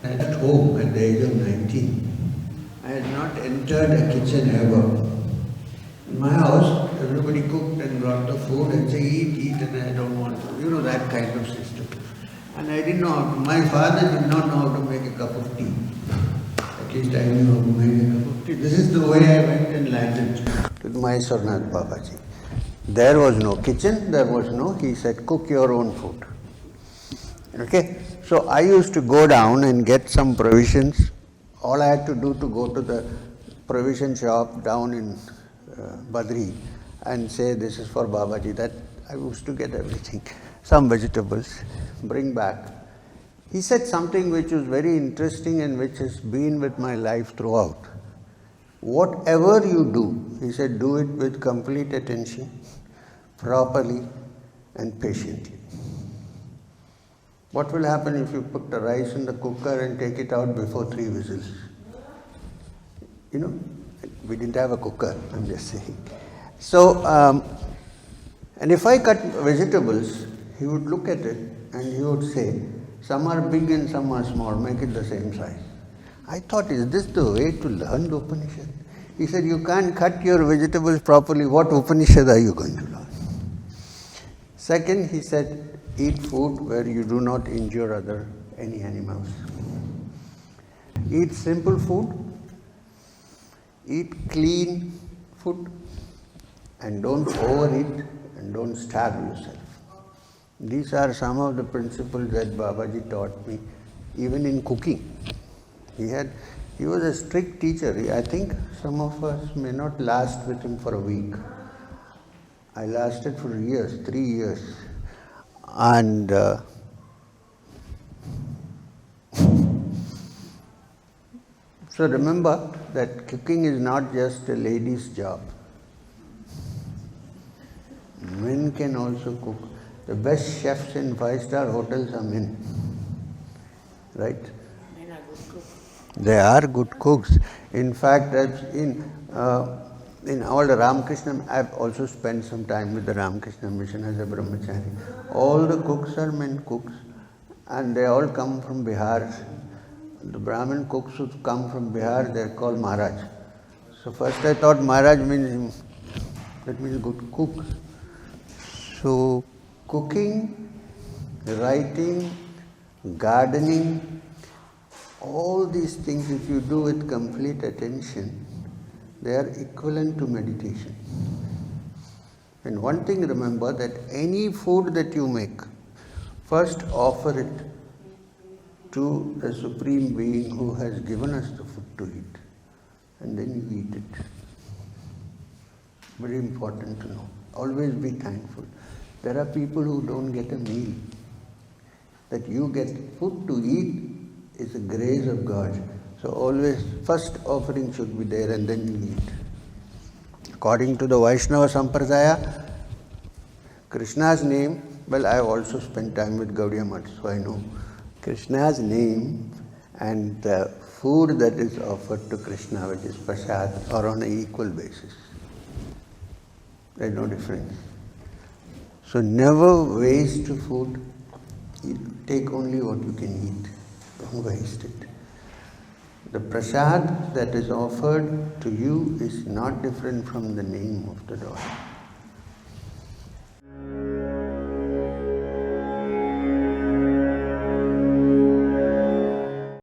at home at the age of 19. I had not entered a kitchen ever. In my house, everybody cooked and brought the food and say, eat, and I don't want to. You know, that kind of system. And I didn't know how to, my father did not know how to make a cup of tea. At least I knew how to make a cup of tea. This is the way I went and landed with Maheshwarnath Babaji. There was no kitchen, he said, cook your own food. Okay? So I used to go down and get some provisions. All I had to do to go to the provision shop down in Badri and say, this is for Babaji. That I used to get everything. Some vegetables, bring back. He said something which was very interesting and which has been with my life throughout. Whatever you do, he said, do it with complete attention, properly and patiently. What will happen if you put the rice in the cooker and take it out before 3 whistles? You know, we didn't have a cooker, I'm just saying. So, and if I cut vegetables, he would look at it and he would say, some are big and some are small, make it the same size. I thought, is this the way to learn the Upanishad? He said, you can't cut your vegetables properly, what Upanishad are you going to learn? Second, he said, eat food where you do not injure any animals. Eat simple food, eat clean food, and don't overeat and don't starve yourself. These are some of the principles that Babaji taught me, even in cooking. He was a strict teacher. I think some of us may not last with him for a week. I lasted for years, 3 years. And so remember that cooking is not just a lady's job. Men can also cook. The best chefs in 5-star hotels are men. Right? Men are good cooks. They are good cooks. In fact, in all the Ramakrishna, I've also spent some time with the Ramakrishna mission as a brahmachari. All the cooks are men cooks, and they all come from Bihar. The Brahmin cooks who come from Bihar, they're called Maharaj. So first I thought Maharaj means good cook. So cooking, writing, gardening, all these things, if you do with complete attention, they are equivalent to meditation. And one thing remember, that any food that you make, first offer it to the Supreme Being who has given us the food to eat, and then you eat it. Very important to know. Always be thankful. There are people who don't get a meal. That you get food to eat is a grace of God. So always first offering should be there and then you eat. According to the Vaishnava Sampradaya, Krishna's name, well, I have also spent time with Gaudiya Math, so I know. Krishna's name and the food that is offered to Krishna, which is prasad, are on an equal basis. There is no difference. So never waste food. Take only what you can eat. Don't waste it. The prasad that is offered to you is not different from the name of the Lord.